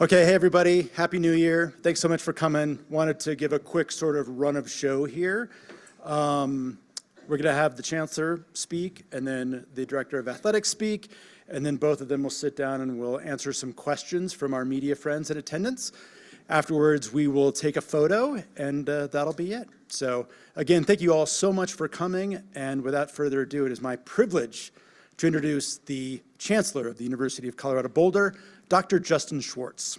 Okay, hey everybody, Happy New Year. Thanks so much for coming. Wanted to give a quick sort of run of show here. We're gonna have the Chancellor speak and then the Director of Athletics speak, and then both of them will sit down and we'll answer some questions from our media friends in attendance. Afterwards, we will take a photo and that'll be it. So again, thank you all so much for coming, and without further ado, it is my privilege to introduce the Chancellor of the University of Colorado Boulder, Dr. Justin Schwartz.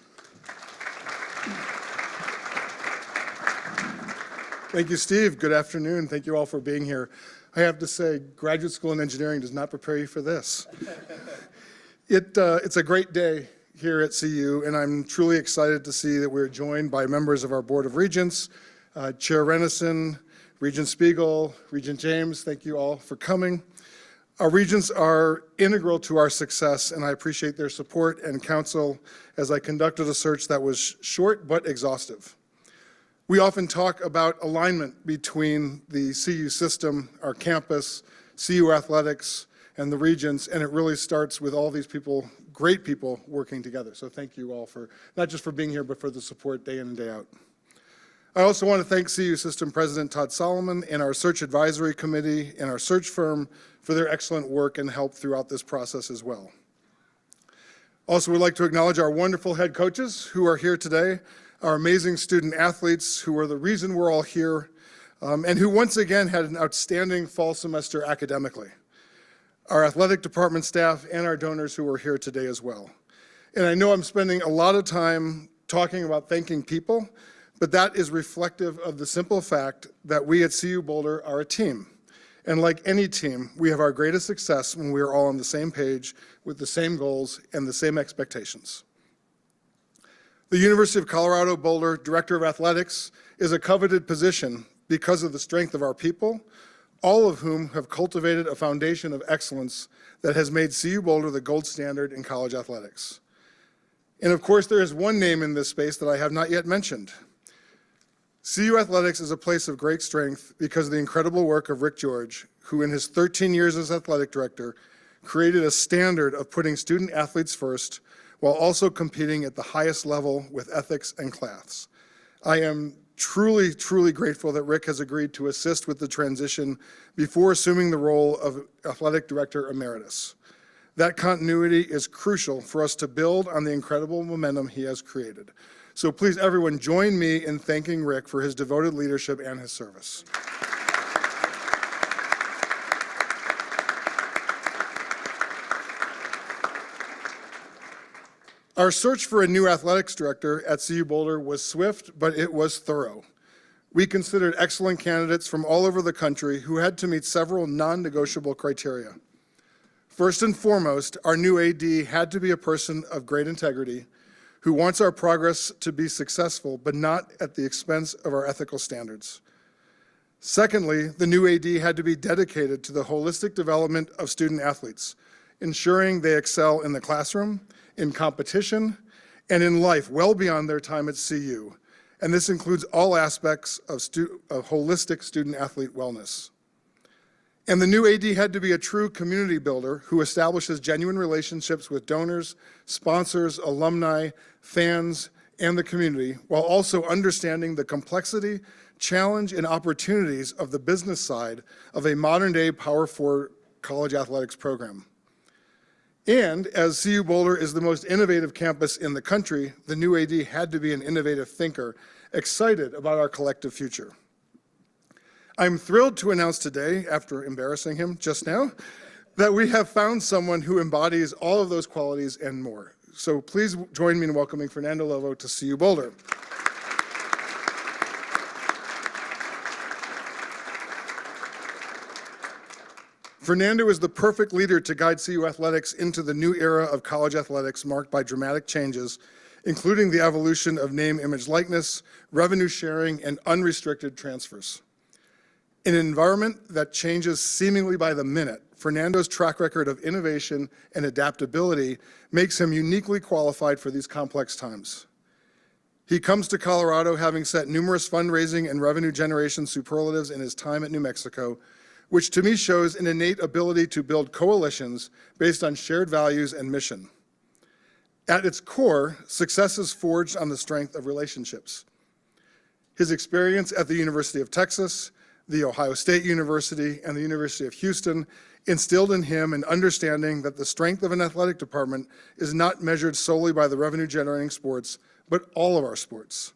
Thank you, Steve. Good afternoon. Thank you all for being here. I have to say, graduate school in engineering does not prepare you for this. It's a great day here at CU, and I'm truly excited to see that we're joined by members of our Board of Regents, Chair Renison, Regent Spiegel, Regent James. Thank you all for coming. Our regents are integral to our success, and I appreciate their support and counsel as I conducted a search that was short but exhaustive. We often talk about alignment between the CU system, our campus, CU athletics, and the regents, and it really starts with all these people, great people, working together. So thank you all for, not just for being here, but for the support day in and day out. I also want to thank CU System President Todd Solomon and our Search Advisory Committee and our search firm for their excellent work and help throughout this process as well. Also, we'd like to acknowledge our wonderful head coaches who are here today, our amazing student athletes who are the reason we're all here, and who once again had an outstanding fall semester academically. Our athletic department staff and our donors who are here today as well. And I know I'm spending a lot of time talking about thanking people, but that is reflective of the simple fact that we at CU Boulder are a team. And like any team, we have our greatest success when we are all on the same page with the same goals and the same expectations. The University of Colorado Boulder Director of Athletics is a coveted position because of the strength of our people, all of whom have cultivated a foundation of excellence that has made CU Boulder the gold standard in college athletics. And of course, there is one name in this space that I have not yet mentioned. CU Athletics is a place of great strength because of the incredible work of Rick George, who in his 13 years as athletic director created a standard of putting student athletes first while also competing at the highest level with ethics and class. I am truly, truly grateful that Rick has agreed to assist with the transition before assuming the role of Athletic Director Emeritus. That continuity is crucial for us to build on the incredible momentum he has created. So please, everyone, join me in thanking Rick for his devoted leadership and his service. Our search for a new athletics director at CU Boulder was swift, but it was thorough. We considered excellent candidates from all over the country who had to meet several non-negotiable criteria. First and foremost, our new AD had to be a person of great integrity, who wants our progress to be successful, but not at the expense of our ethical standards. Secondly, the new AD had to be dedicated to the holistic development of student athletes, ensuring they excel in the classroom, in competition, and in life well beyond their time at CU. And this includes all aspects of holistic student athlete wellness. And the new AD had to be a true community builder who establishes genuine relationships with donors, sponsors, alumni, fans, and the community, while also understanding the complexity, challenge, and opportunities of the business side of a modern-day Power 4 college athletics program. And as CU Boulder is the most innovative campus in the country, the new AD had to be an innovative thinker, excited about our collective future. I'm thrilled to announce today, after embarrassing him just now, that we have found someone who embodies all of those qualities and more. So please join me in welcoming Fernando Lovo to CU Boulder. Fernando is the perfect leader to guide CU athletics into the new era of college athletics marked by dramatic changes, including the evolution of name, image, likeness, revenue sharing, and unrestricted transfers. In an environment that changes seemingly by the minute, Fernando's track record of innovation and adaptability makes him uniquely qualified for these complex times. He comes to Colorado having set numerous fundraising and revenue generation superlatives in his time at New Mexico, which to me shows an innate ability to build coalitions based on shared values and mission. At its core, success is forged on the strength of relationships. His experience at the University of Texas, the Ohio State University, and the University of Houston instilled in him an understanding that the strength of an athletic department is not measured solely by the revenue-generating sports, but all of our sports.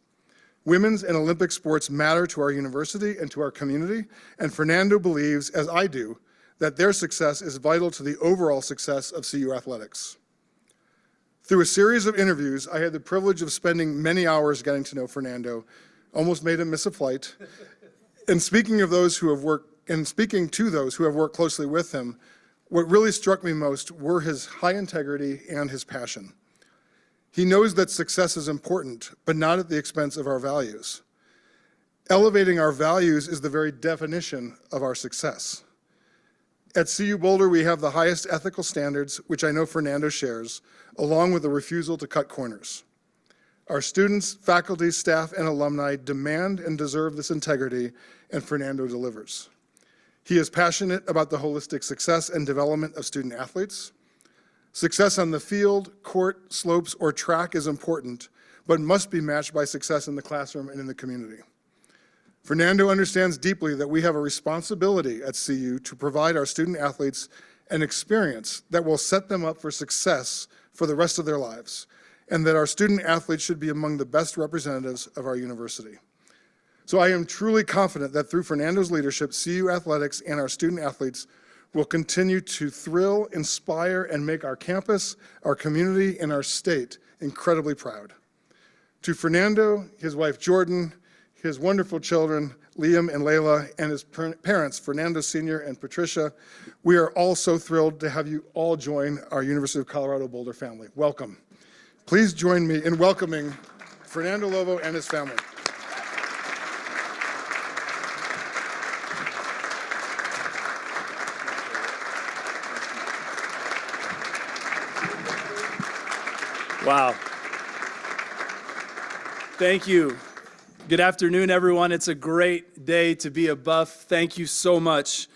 Women's and Olympic sports matter to our university and to our community, and Fernando believes, as I do, that their success is vital to the overall success of CU athletics. Through a series of interviews, I had the privilege of spending many hours getting to know Fernando, almost made him miss a flight. And speaking to those who have worked closely with him, what really struck me most were his high integrity and his passion. He knows that success is important, but not at the expense of our values. Elevating our values is the very definition of our success. At CU Boulder, we have the highest ethical standards, which I know Fernando shares, along with a refusal to cut corners. Our students, faculty, staff, and alumni demand and deserve this integrity, and Fernando delivers. He is passionate about the holistic success and development of student athletes. Success on the field, court, slopes, or track is important, but must be matched by success in the classroom and in the community. Fernando understands deeply that we have a responsibility at CU to provide our student athletes an experience that will set them up for success for the rest of their lives, and that our student athletes should be among the best representatives of our university. So I am truly confident that through Fernando's leadership, CU athletics and our student athletes will continue to thrill, inspire, and make our campus, our community, and our state incredibly proud. To Fernando, his wife Jordan, his wonderful children, Liam and Layla, and his parents, Fernando Sr. and Patricia, we are all so thrilled to have you all join our University of Colorado Boulder family. Welcome. Please join me in welcoming Fernando Lovo and his family. Wow. Thank you. Good afternoon, everyone. It's a great day to be a Buff. Thank you so much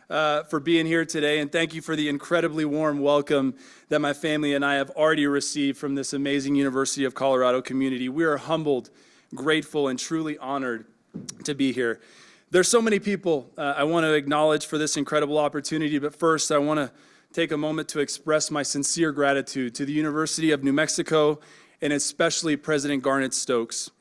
for being here today, and thank you for the incredibly warm welcome that my family and I have already received from this amazing University of Colorado community. We are humbled, grateful, and truly honored to be here. There's so many people I want to acknowledge for this incredible opportunity, but first I want to take a moment to express my sincere gratitude to the University of New Mexico and especially President Garnet Stokes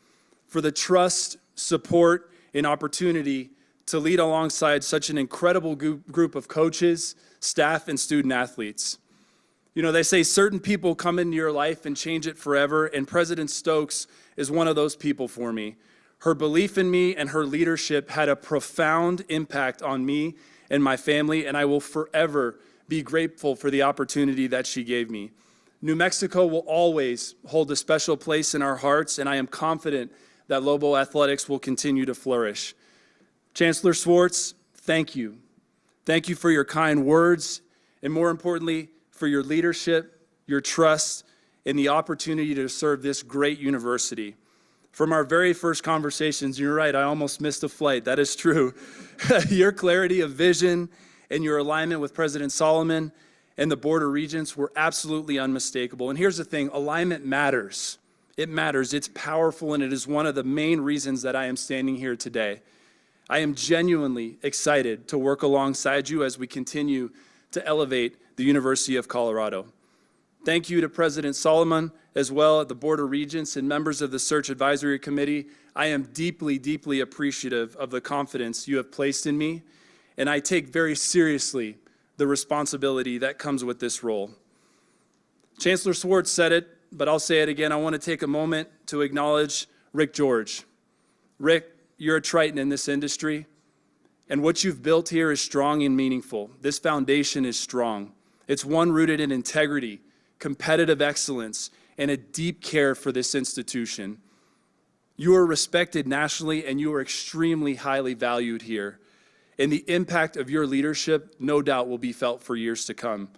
for the trust, support, and opportunity to lead alongside such an incredible group of coaches, staff, and student athletes. You know, they say certain people come into your life and change it forever, and President Stokes is one of those people for me. Her belief in me and her leadership had a profound impact on me and my family, and I will forever be grateful for the opportunity that she gave me. New Mexico will always hold a special place in our hearts, and I am confident that Lobo Athletics will continue to flourish. Chancellor Swartz, thank you. Thank you for your kind words, and more importantly, for your leadership, your trust, and the opportunity to serve this great university. From our very first conversations, you're right, I almost missed a flight. That is true. Your clarity of vision and your alignment with President Solomon and the Board of Regents were absolutely unmistakable. And here's the thing, alignment matters. It matters, it's powerful, and it is one of the main reasons that I am standing here today. I am genuinely excited to work alongside you as we continue to elevate the University of Colorado. Thank you to President Solomon, as well as the Board of Regents and members of the Search Advisory Committee. I am deeply, deeply appreciative of the confidence you have placed in me, and I take very seriously the responsibility that comes with this role. Chancellor Swartz said it, but I'll say it again. I want to take a moment to acknowledge Rick George. Rick, you're a Triton in this industry, and what you've built here is strong and meaningful. This foundation is strong. It's one rooted in integrity, competitive excellence, and a deep care for this institution. You are respected nationally, and you are extremely highly valued here. And the impact of your leadership, no doubt, will be felt for years to come.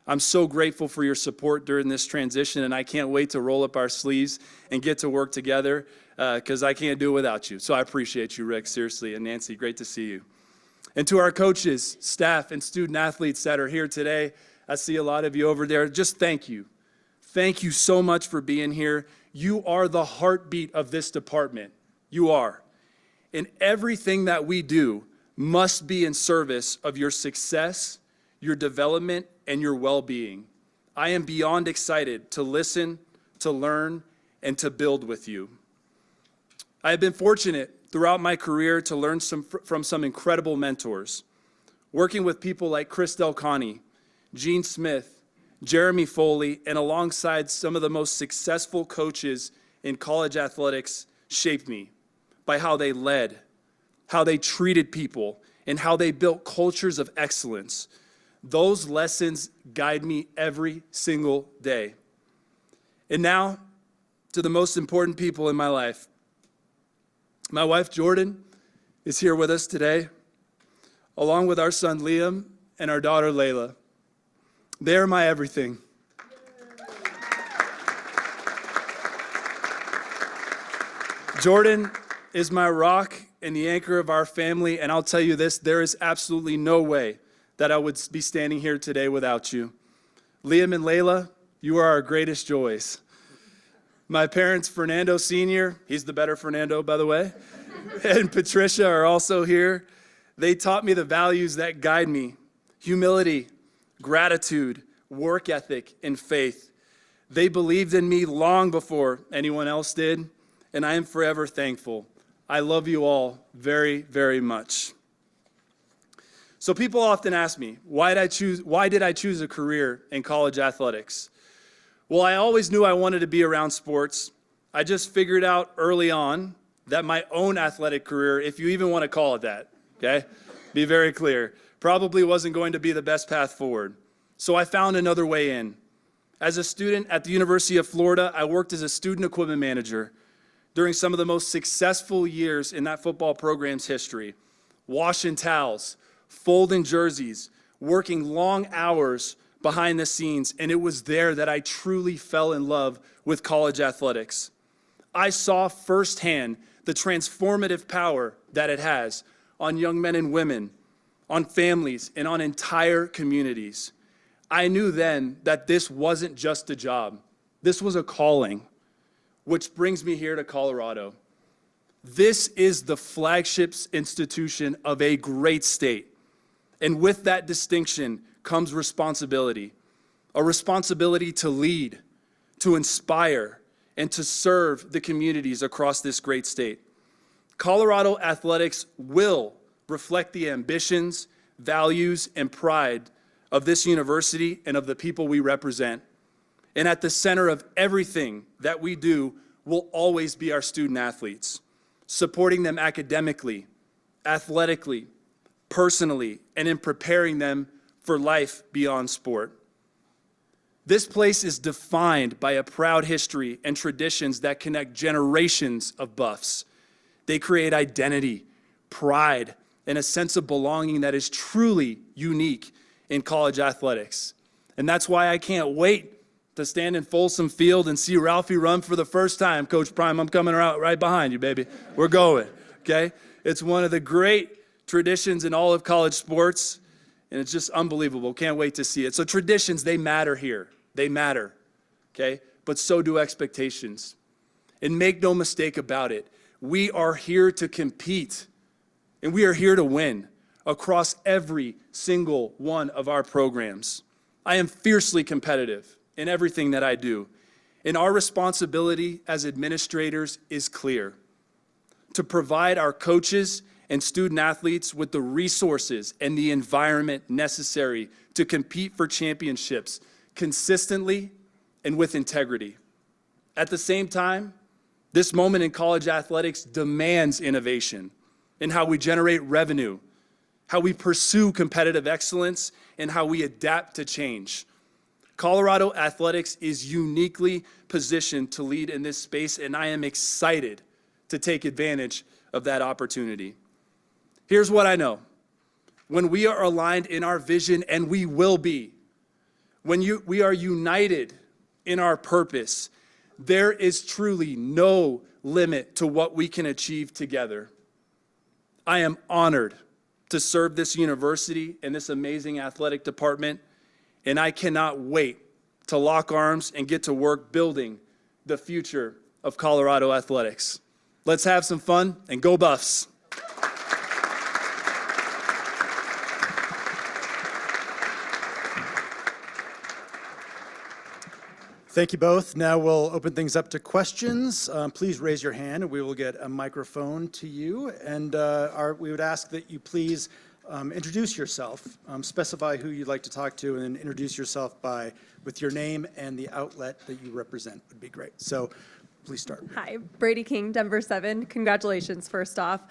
I'm so grateful for your support during this transition, and I can't wait to roll up our sleeves and get to work together because I can't do it without you. So I appreciate you, Rick, seriously. And Nancy, great to see you. And to our coaches, staff, and student athletes that are here today, I see a lot of you over there. Just thank you thank you so much for being here. You are the heartbeat of this department. You are. And everything that we do must be in service of your success, your development, and your well-being. I am beyond excited to listen, to learn, and to build with you. I have been fortunate throughout my career to learn from some incredible mentors, working with people like Chris Delconte, Gene Smith, Jeremy Foley, and alongside some of the most successful coaches in college athletics shaped me by how they led, how they treated people, and how they built cultures of excellence. Those lessons guide me every single day. And now, to the most important people in my life. My wife, Jordan, is here with us today, along with our son, Liam, and our daughter, Layla. They are my everything. Jordan is my rock and the anchor of our family, and I'll tell you this, there is absolutely no way that I would be standing here today without you. Liam and Layla, you are our greatest joys. My parents, Fernando Sr., he's the better Fernando, by the way, and Patricia are also here. They taught me the values that guide me: humility, gratitude, work ethic, and faith. They believed in me long before anyone else did, and I am forever thankful. I love you all very, very much. So people often ask me, why did I choose a career in college athletics? Well, I always knew I wanted to be around sports. I just figured out early on that my own athletic career, if you even want to call it that, okay, be very clear, probably wasn't going to be the best path forward. So I found another way in. As a student at the University of Florida, I worked as a student equipment manager during some of the most successful years in that football program's history. Washing towels, folding jerseys, working long hours behind the scenes, and it was there that I truly fell in love with college athletics. I saw firsthand the transformative power that it has on young men and women, on families, and on entire communities. I knew then that this wasn't just a job. This was a calling, which brings me here to Colorado. This is the flagship institution of a great state. And with that distinction comes responsibility, a responsibility to lead, to inspire, and to serve the communities across this great state. Colorado athletics will reflect the ambitions, values, and pride of this university and of the people we represent. And at the center of everything that we do will always be our student athletes, supporting them academically, athletically, personally, and in preparing them for life beyond sport. This place is defined by a proud history and traditions that connect generations of Buffs. They create identity, pride, and a sense of belonging that is truly unique in college athletics. And that's why I can't wait to stand in Folsom Field and see Ralphie run for the first time. Coach Prime, I'm coming out right behind you, baby. We're going, okay? It's one of the great traditions in all of college sports, and it's just unbelievable. Can't wait to see it. So traditions, they matter here. They matter, okay? But so do expectations. And make no mistake about it, we are here to compete, and we are here to win across every single one of our programs. I am fiercely competitive in everything that I do, and our responsibility as administrators is clear: to provide our coaches and student athletes with the resources and the environment necessary to compete for championships consistently and with integrity. At the same time, this moment in college athletics demands innovation in how we generate revenue, how we pursue competitive excellence, and how we adapt to change. Colorado athletics is uniquely positioned to lead in this space, and I am excited to take advantage of that opportunity. Here's what I know. When we are aligned in our vision, and we will be, when we are united in our purpose, there is truly no limit to what we can achieve together. I am honored to serve this university and this amazing athletic department, and I cannot wait to lock arms and get to work building the future of Colorado athletics. Let's have some fun and go Buffs. Thank you both. Now we'll open things up to questions. Please raise your hand and we will get a microphone to you. And we would ask that you please introduce yourself, specify who you'd like to talk to, and then introduce yourself with your name and the outlet that you represent would be great. So please start. Hi, Brady King, Denver 7. Congratulations, first off.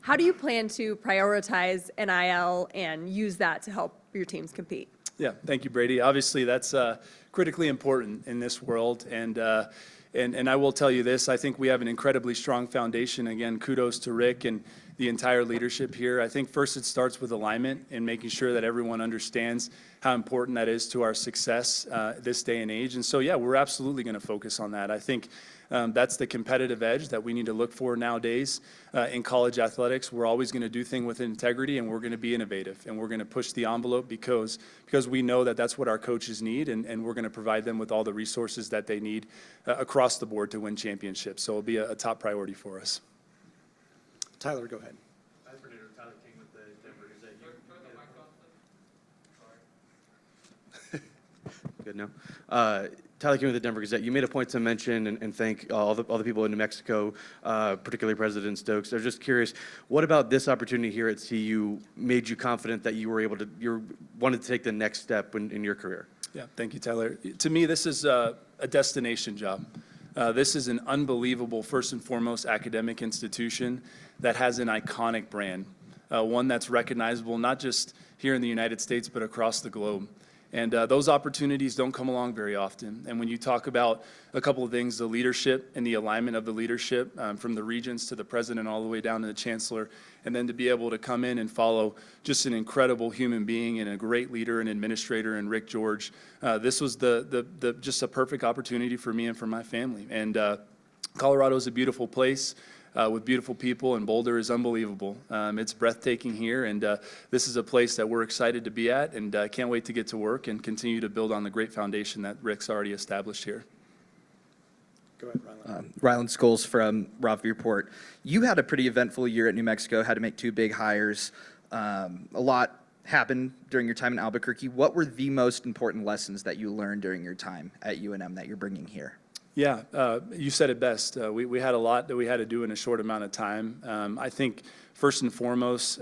How do you plan to prioritize NIL and use that to help your teams compete? Yeah, thank you, Brady. Obviously, that's critically important in this world, and I will tell you this, I think we have an incredibly strong foundation. Again, kudos to Rick and the entire leadership here. I think first it starts with alignment and making sure that everyone understands how important that is to our success this day and age. And so, yeah, we're absolutely going to focus on that. I think that's the competitive edge that we need to look for nowadays in college athletics. We're always going to do things with integrity, and we're going to be innovative, and we're going to push the envelope because we know that that's what our coaches need, and we're going to provide them with all the resources that they need across the board to win championships. So it'll be a top priority for us. Tyler, go ahead. Hi, Fernando. Tyler King with the Denver Gazette. Good now. Tyler King with the Denver Gazette. You made a point to mention and thank all the people in New Mexico, particularly President Stokes. I was just curious, what about this opportunity here at CU made you confident that you wanted to take the next step in your career? Yeah, thank you, Tyler. To me, this is a destination job. This is an unbelievable, first and foremost, academic institution that has an iconic brand, one that's recognizable not just here in the United States, but across the globe. And those opportunities don't come along very often. And when you talk about a couple of things, the leadership and the alignment of the leadership from the regents to the president all the way down to the chancellor, and then to be able to come in and follow just an incredible human being and a great leader and administrator in Rick George, this was just a perfect opportunity for me and for my family. And Colorado is a beautiful place. With beautiful people, and Boulder is unbelievable. It's breathtaking here, and this is a place that we're excited to be at, and can't wait to get to work and continue to build on the great foundation that Rick's already established here. Go ahead, Rylan. Rylan Scholes from Robb Report. You had a pretty eventful year at New Mexico, had to make 2 big hires. A lot happened during your time in Albuquerque. What were the most important lessons that you learned during your time at UNM that you're bringing here? Yeah, you said it best. We had a lot that we had to do in a short amount of time. I think first and foremost,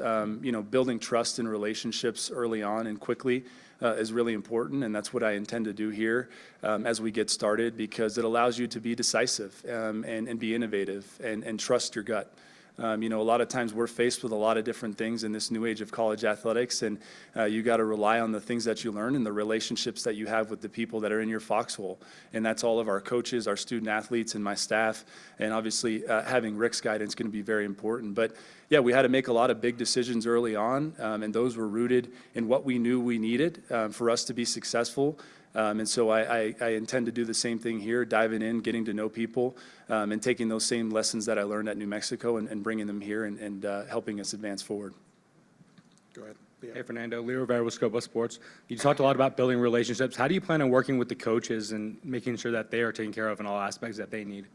building trust and relationships early on and quickly is really important, and that's what I intend to do here as we get started, because it allows you to be decisive and be innovative and trust your gut. A lot of times we're faced with a lot of different things in this new age of college athletics, and you got to rely on the things that you learn and the relationships that you have with the people that are in your foxhole. And that's all of our coaches, our student athletes, and my staff. And obviously having Rick's guidance is going to be very important. But yeah, we had to make a lot of big decisions early on, and those were rooted in what we knew we needed for us to be successful. And so I intend to do the same thing here, diving in, getting to know people, and taking those same lessons that I learned at New Mexico and bringing them here and helping us advance forward. Go ahead. Leo. Hey, Fernando. Leo Rivera with Scopa Sports. You talked a lot about building relationships. How do you plan on working with the coaches and making sure that they are taken care of in all aspects that they need?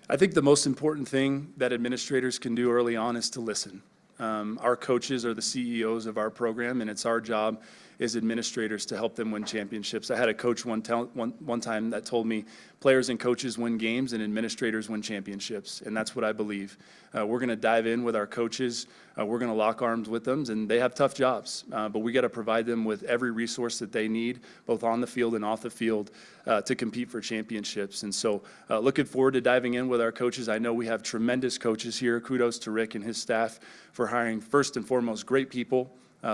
I think the most important thing that administrators can do early on is to listen. Our coaches are the CEOs of our program, and it's our job as administrators to help them win championships. I had a coach one time that told me players and coaches win games and administrators win championships, and that's what I believe. We're going to dive in with our coaches. We're going to lock arms with them, and they have tough jobs, but we got to provide them with every resource that they need, both on the field and off the field, to compete for championships. And so looking forward to diving in with our coaches. I know we have tremendous coaches here. Kudos to Rick and his staff for hiring, first and foremost, great people.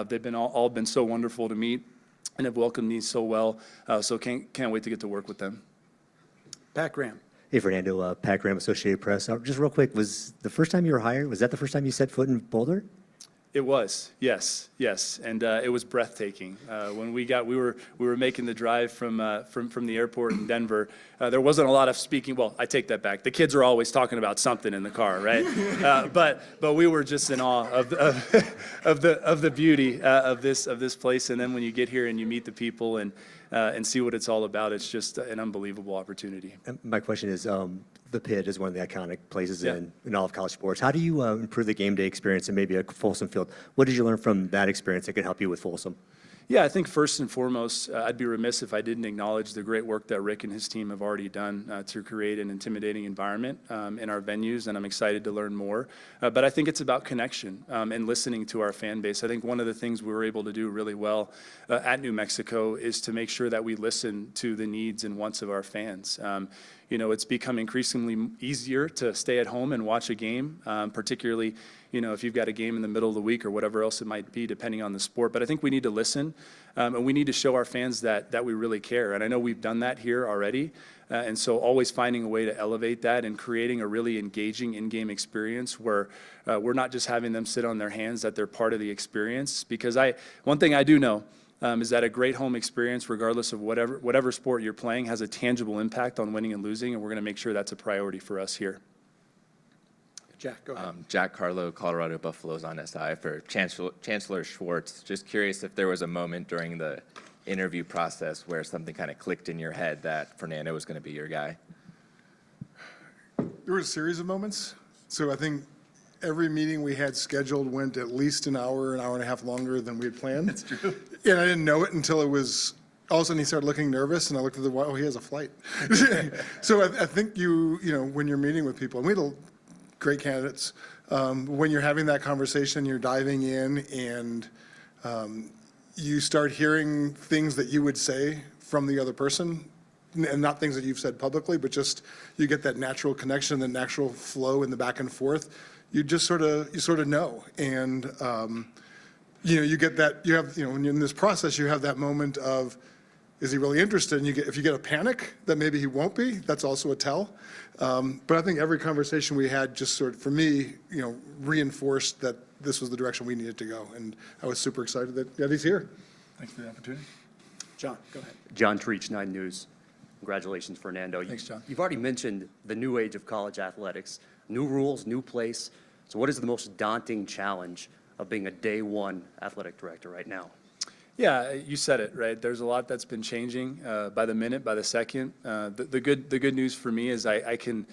They've been all been so wonderful to meet and have welcomed me so well. So can't wait to get to work with them. Pat Graham. Hey, Fernando, Pat Graham, Associated Press. Just real quick, was the first time you were hired, was that the first time you set foot in Boulder? It was, yes, and it was breathtaking. When we were making the drive from the airport in Denver. There wasn't a lot of speaking. Well, I take that back. The kids are always talking about something in the car, right? But we were just in awe of the beauty of this place. And then when you get here and you meet the people, and and see what it's all about. It's just an unbelievable opportunity. And my question is, the pit is one of the iconic places Yeah. in all of college sports. How do you improve the game day experience and maybe a Folsom Field? What did you learn from that experience that could help you with Folsom? Yeah, I think first and foremost, I'd be remiss if I didn't acknowledge the great work that Rick and his team have already done to create an intimidating environment in our venues, and I'm excited to learn more. But I think it's about connection and listening to our fan base. I think one of the things we were able to do really well at New Mexico is to make sure that we listen to the needs and wants of our fans. You know, it's become increasingly easier to stay at home and watch a game, particularly, you know, if you've got a game in the middle of the week or whatever else it might be, depending on the sport. But I think we need to listen, and we need to show our fans that we really care. And I know we've done that here already. And so always finding a way to elevate that and creating a really engaging in-game experience where we're not just having them sit on their hands, that they're part of the experience. Because one thing I do know, is that a great home experience, regardless of whatever sport you're playing, has a tangible impact on winning and losing, and we're going to make sure that's a priority for us here. Jack, go ahead. Jack Carlo, Colorado Buffaloes on SI for Chancellor Schwartz. Just curious if there was a moment during the interview process where something kind of clicked in your head that Fernando was going to be your guy. There were a series of moments. So I think every meeting we had scheduled went at least an hour and a half longer than we had planned. That's true. And I didn't know it until it was, all of a sudden he started looking nervous, and I looked at the watch, oh, he has a flight. So I think you know, when you're meeting with people, and we had great candidates, when you're having that conversation, you're diving in, and you start hearing things that you would say from the other person, and not things that you've said publicly, but just you get that natural connection, the natural flow in the back and forth. You just sort of know, and you know, you get that, you have, you know, when you're in this process, you have that moment of, is he really interested? And if you get a panic that maybe he won't be, that's also a tell. But I think every conversation we had just sort of, for me, you know, reinforced that this was the direction we needed to go, and I was super excited that he's here. Thanks for the opportunity. John, go ahead. John Treach, 9 News. Congratulations, Fernando. Thanks, John. You've already mentioned the new age of college athletics, new rules, new place. So what is the most daunting challenge of being a day one athletic director right now? Yeah, you said it, right? There's a lot that's been changing by the minute, by the second. The good news for me is I can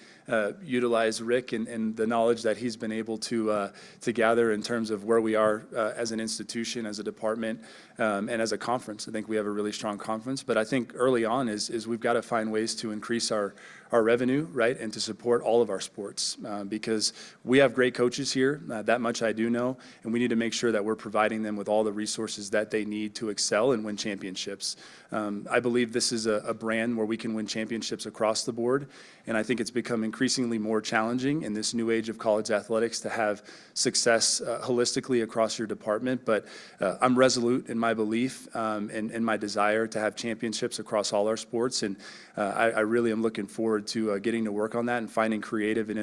utilize Rick and the knowledge that he's been able to gather in terms of where we are as an institution, as a department, and as a conference. I think we have a really strong conference, but I think early on is we've got to find ways to increase our revenue, right, and to support all of our sports because we have great coaches here, that much I do know, and we need to make sure that we're providing them with all the resources that they need to excel and win championships. I believe this is a brand where we can win championships across the board, and I think it's become increasingly more challenging in this new age of college athletics to have success holistically across your department, but I'm resolute in my belief and my desire to have championships across all our sports, and I really am looking forward to getting to work on that and finding creative and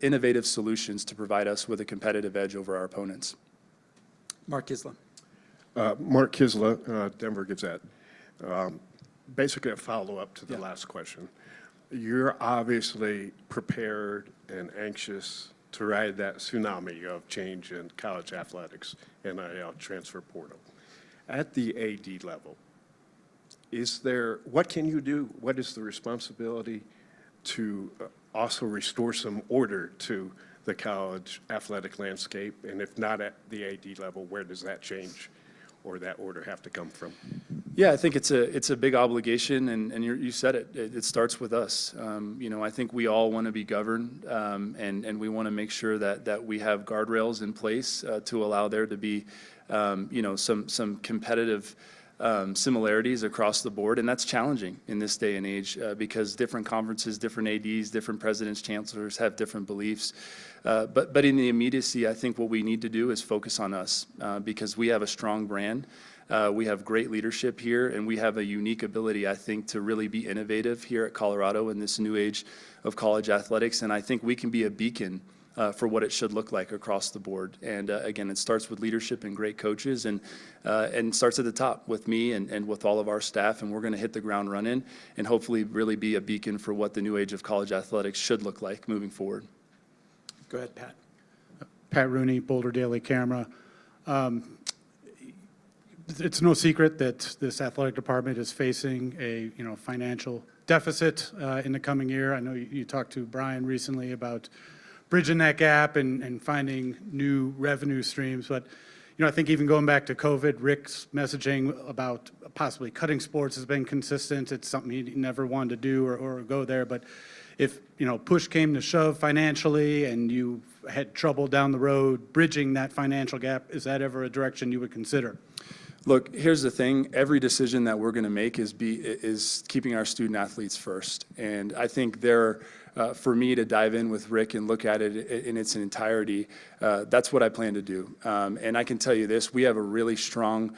innovative solutions to provide us with a competitive edge over our opponents. Mark Kisla. Mark Kisla, Denver Gazette. Basically a follow-up to the last question. You're obviously prepared and anxious to ride that tsunami of change in college athletics, NIL transfer portal. At the AD level, what can you do? What is the responsibility to also restore some order to the college athletic landscape? And if not at the AD level, where does that change or that order have to come from? Yeah, I think it's a big obligation, and you said it. It starts with us. You know, I think we all want to be governed, and we want to make sure that we have guardrails in place to allow there to be, you know, some competitive similarities across the board, and that's challenging in this day and age because different conferences, different ADs, different presidents, chancellors have different beliefs. But in the immediacy, I think what we need to do is focus on us because we have a strong brand. We have great leadership here, and we have a unique ability, I think, to really be innovative here at Colorado in this new age of college athletics, and I think we can be a beacon for what it should look like across the board. And again, it starts with leadership and great coaches, and starts at the top with me and with all of our staff, and we're going to hit the ground running and hopefully really be a beacon for what the new age of college athletics should look like moving forward. Go ahead, Pat. Pat Rooney, Boulder Daily Camera. It's no secret that this athletic department is facing a, financial deficit in the coming year. I know you talked to Brian recently about bridging that gap and finding new revenue streams. But, I think even going back to COVID, Rick's messaging about possibly cutting sports has been consistent. It's something he never wanted to do or go there. But if, push came to shove financially and you had trouble down the road bridging that financial gap, is that ever a direction you would consider? Look, here's the thing. Every decision that we're going to make is keeping our student athletes first. And I think for me to dive in with Rick and look at it in its entirety, that's what I plan to do. And I can tell you this, we have a really strong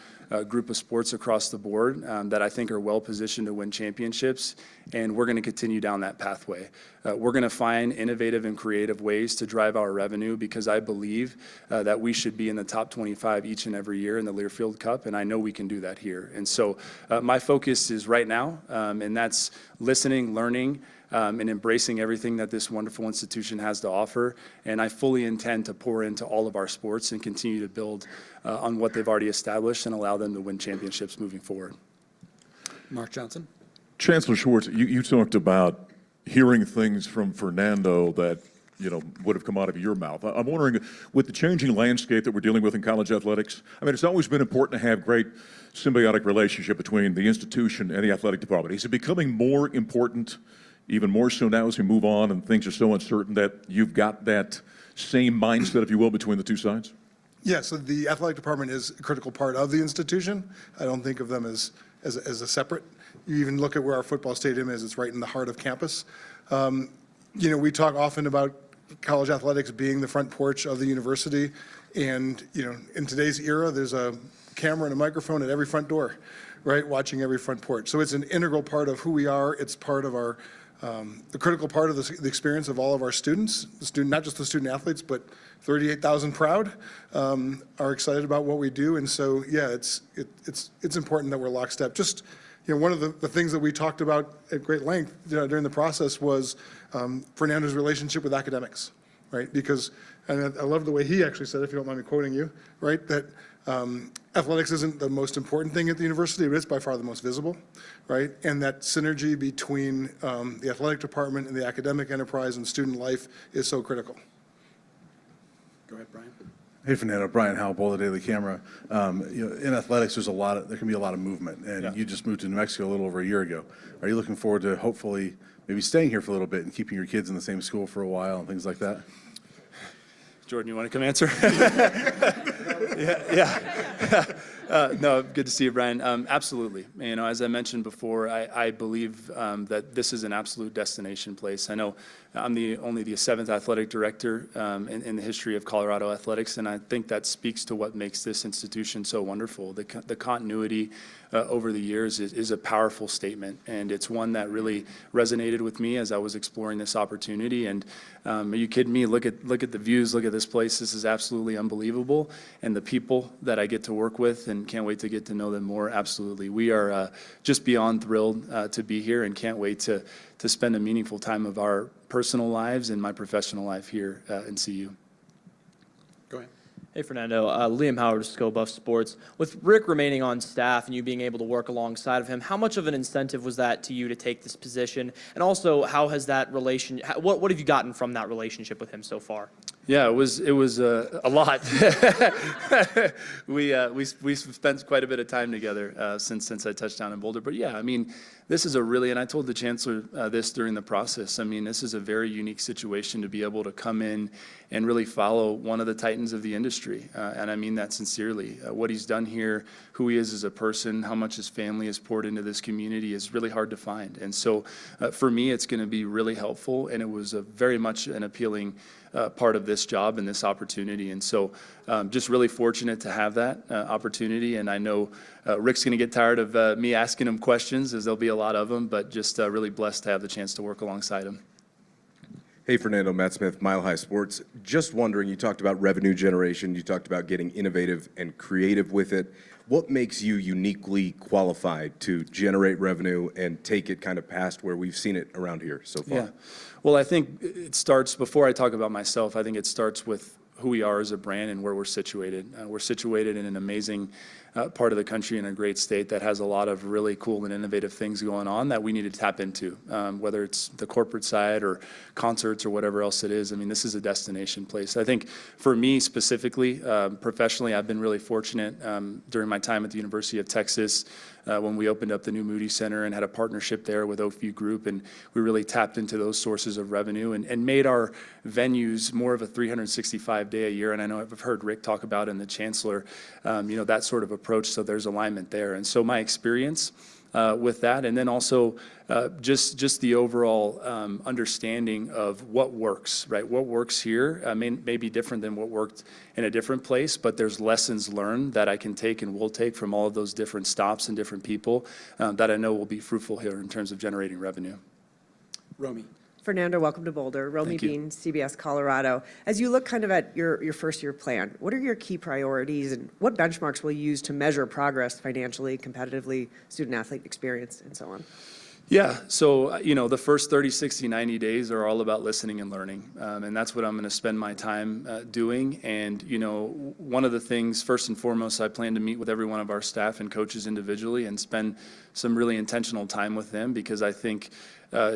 group of sports across the board that I think are well positioned to win championships, and we're going to continue down that pathway. We're going to find innovative and creative ways to drive our revenue because I believe that we should be in the top 25 each and every year in the Learfield Cup, and I know we can do that here. And so my focus is right now, and that's listening, learning, and embracing everything that this wonderful institution has to offer. And I fully intend to pour into all of our sports and continue to build on what they've already established and allow them to win championships moving forward. Mark Johnson. Chancellor Schwartz, you talked about hearing things from Fernando that would have come out of your mouth. I'm wondering, with the changing landscape that we're dealing with in college athletics, I mean, it's always been important to have great symbiotic relationship between the institution and the athletic department. Is it becoming more important, even more so now as we move on and things are so uncertain, that you've got that same mindset, if you will, between the two sides? Yeah, so the athletic department is a critical part of the institution. I don't think of them as a separate. You even look at where our football stadium is, it's right in the heart of campus. We talk often about college athletics being the front porch of the university. And, in today's era, there's a camera and a microphone at every front door, right, watching every front porch. So it's an integral part of who we are. It's part of our, the critical part of the experience of all of our students, not just the student athletes, but 38,000 proud are excited about what we do. And so, yeah, it's important that we're lockstep. Just, one of the things that we talked about at great length during the process was Fernando's relationship with academics, right? Because, and I love the way he actually said, if you don't mind me quoting you, right, that athletics isn't the most important thing at the university, but it's by far the most visible, right? And that synergy between the athletic department and the academic enterprise and student life is so critical. Go ahead, Brian. Hey, Fernando, Brian Howell, Boulder Daily Camera. In athletics, there can be a lot of movement, and you just moved to New Mexico a little over a year ago. Are you looking forward to hopefully maybe staying here for a little bit and keeping your kids in the same school for a while and things like that? Jordan, you want to come answer? Yeah. No, good to see you, Brian. Absolutely. As I mentioned before, I believe that this is an absolute destination place. I know I'm only the 7th athletic director in the history of Colorado athletics, and I think that speaks to what makes this institution so wonderful. The continuity over the years is a powerful statement, and it's one that really resonated with me as I was exploring this opportunity. And are you kidding me? Look at the views. Look at this place. This is absolutely unbelievable, and the people that I get to work with, and can't wait to get to know them more. Absolutely, we are just beyond thrilled to be here, and can't wait to spend a meaningful time of our personal lives and my professional life here in CU. Go ahead. Hey, Fernando. Liam Howard, Go Buff Sports. With Rick remaining on staff and you being able to work alongside of him, how much of an incentive was that to you to take this position? And also, how has that what have you gotten from that relationship with him so far? Yeah, it was a lot. we spent quite a bit of time together since I touched down in Boulder. But yeah, this is and I told the Chancellor this during the process. This is a very unique situation to be able to come in and really follow one of the titans of the industry. And I mean that sincerely. What he's done here, who he is as a person, how much his family has poured into this community is really hard to find. And so for me, it's going to be really helpful. And it was very much an appealing part of this job and this opportunity. And so just really fortunate to have that opportunity. And I know Rick's going to get tired of me asking him questions, as there'll be a lot of them, but just really blessed to have the chance to work alongside him. Hey, Fernando, Matt Smith, Mile High Sports. Just wondering, you talked about revenue generation, you talked about getting innovative and creative with it. What makes you uniquely qualified to generate revenue and take it kind of past where we've seen it around here so far? Yeah. Well, I think it starts, before I talk about myself, I think it starts with who we are as a brand and where we're situated. We're situated in an amazing part of the country in a great state that has a lot of really cool and innovative things going on that we need to tap into, whether it's the corporate side or concerts or whatever else it is. I mean, this is a destination place. I think for me specifically, professionally, I've been really fortunate during my time at the University of Texas when we opened up the new Moody Center and had a partnership there with Oakview Group, and we really tapped into those sources of revenue and made our venues more of a 365-day a year. And I know I've heard Rick talk about in the Chancellor, that sort of approach, so there's alignment there. And so my experience with that, and then also just the overall understanding of what works, right? What works here may be different than what worked in a different place, but there's lessons learned that I can take and will take from all of those different stops and different people that I know will be fruitful here in terms of generating revenue. Romy. Fernando, welcome to Boulder. Romy Thank you. Bean, CBS Colorado. As you look kind of at your first year plan, what are your key priorities and what benchmarks will you use to measure progress financially, competitively, student athlete experience, and so on? Yeah, so, the first 30, 60, 90 days are all about listening and learning. And that's what I'm going to spend my time doing. And, one of the things, first and foremost, I plan to meet with every one of our staff and coaches individually and spend some really intentional time with them, because I think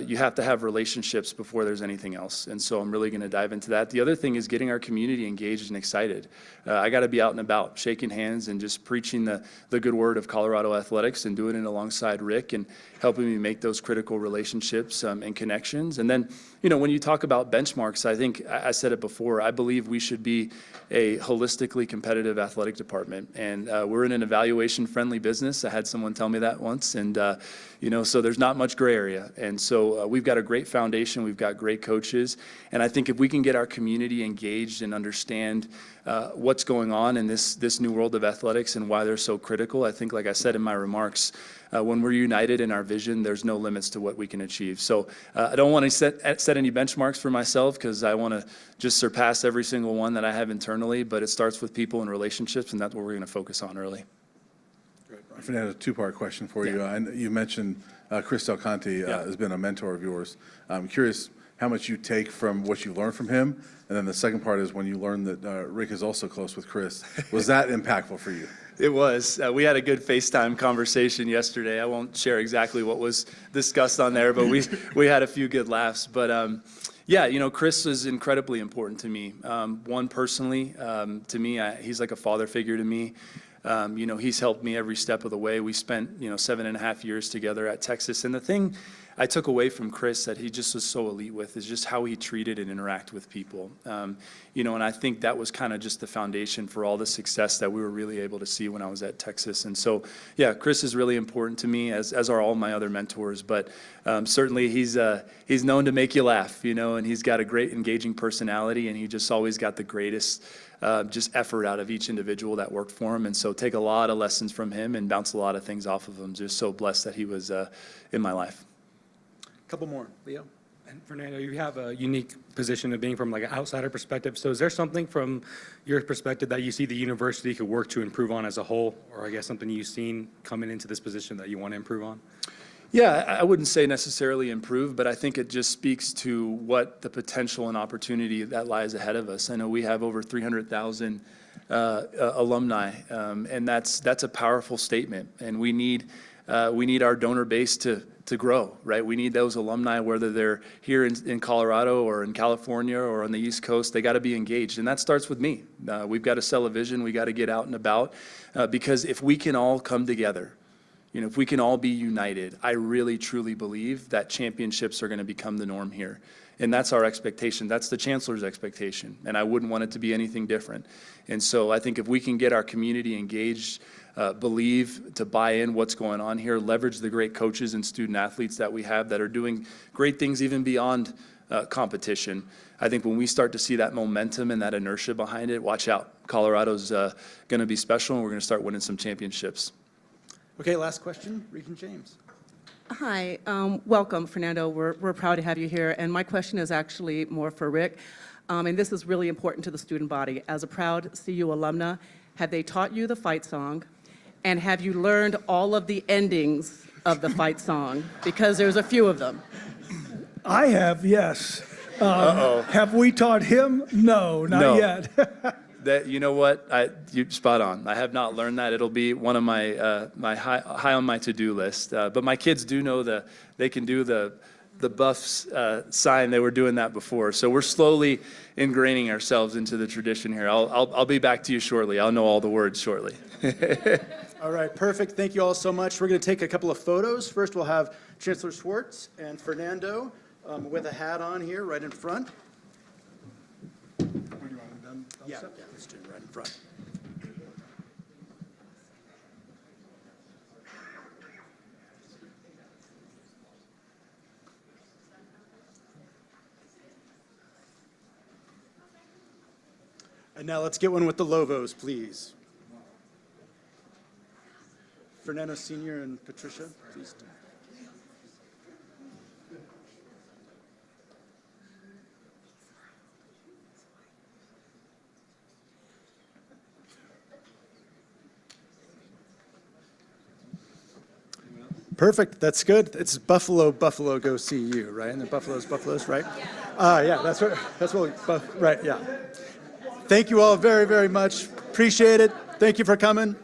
you have to have relationships before there's anything else. And so I'm really going to dive into that. The other thing is getting our community engaged and excited. I got to be out and about, shaking hands and just preaching the good word of Colorado athletics and doing it alongside Rick and helping me make those critical relationships and connections. And then, when you talk about benchmarks, I think I said it before, I believe we should be a holistically competitive athletic department. And we're in an evaluation-friendly business. I had someone tell me that once. And, so there's not much gray area. And so we've got a great foundation. We've got great coaches. And I think if we can get our community engaged and understand what's going on in this new world of athletics and why they're so critical, I think, like I said in my remarks, when we're united in our vision, there's no limits to what we can achieve. So I don't want to set any benchmarks for myself, because I want to just surpass every single one that I have internally, but it starts with people and relationships, and that's what we're going to focus on early. Fernando, a two-part question for you. You mentioned Chris Del Conte has been a mentor of yours. I'm curious how much you take from what you learned from him, and then the second part is when you learned that Rick is also close with Chris. Was that impactful for you? It was. We had a good FaceTime conversation yesterday. I won't share exactly what was discussed on there, but we had a few good laughs. But Chris is incredibly important to me. One, personally, to me, he's like a father figure to me. He's helped me every step of the way. We spent, 7.5 years together at Texas. And the thing I took away from Chris that he just was so elite with is just how he treated and interacted with people. And I think that was kind of just the foundation for all the success that we were really able to see when I was at Texas. And so, Chris is really important to me, as are all my other mentors. But certainly he's known to make you laugh, and he's got a great engaging personality, and he just always got the greatest just effort out of each individual that worked for him. And so take a lot of lessons from him and bounce a lot of things off of him. Just so blessed that he was in my life. Couple more. Leo? And Fernando, you have a unique position of being from like an outsider perspective. So is there something from your perspective that you see the university could work to improve on as a whole, or I guess something you've seen coming into this position that you want to improve on? Yeah, I wouldn't say necessarily improve, but I think it just speaks to what the potential and opportunity that lies ahead of us. I know we have over 300,000 alumni, and that's a powerful statement. And we need our donor base to grow, right? We need those alumni, whether they're here in Colorado or in California or on the East Coast, they got to be engaged. And that starts with me. We've got to sell a vision. We got to get out and about, because if we can all come together, if we can all be united, I really, truly believe that championships are going to become the norm here. And that's our expectation. That's the Chancellor's expectation. And I wouldn't want it to be anything different. And so I think if we can get our community engaged, believe, to buy in what's going on here, leverage the great coaches and student athletes that we have that are doing great things even beyond competition. I think when we start to see that momentum and that inertia behind it, watch out. Colorado's going to be special, and we're going to start winning some championships. Okay, last question, Regent James. Hi, welcome, Fernando. We're proud to have you here. And my question is actually more for Rick. And this is really important to the student body. As a proud CU alumna, have they taught you the fight song? And have you learned all of the endings of the fight song? Because there's a few of them. I have, yes. Have we taught him? No, not yet. That, you know what? You spot on. I have not learned that. It'll be one of my my high on my to-do list. But my kids do know they can do the Buffs sign. They were doing that before. So we're slowly ingraining ourselves into the tradition here. I'll be back to you shortly. I'll know all the words shortly. All right, perfect. Thank you all so much. We're going to take a couple of photos. First, we'll have Chancellor Schwartz and Fernando with a hat on here right in front. Yeah, let's do it right in front. And now let's get one with the Lovos, please. Fernando Sr. and Patricia, please. Perfect, that's good. It's Buffalo, Buffalo, go CU, right? And the Buffaloes, right? Yeah, that's what, right, yeah. Thank you all very, very much. Appreciate it. Thank you for coming.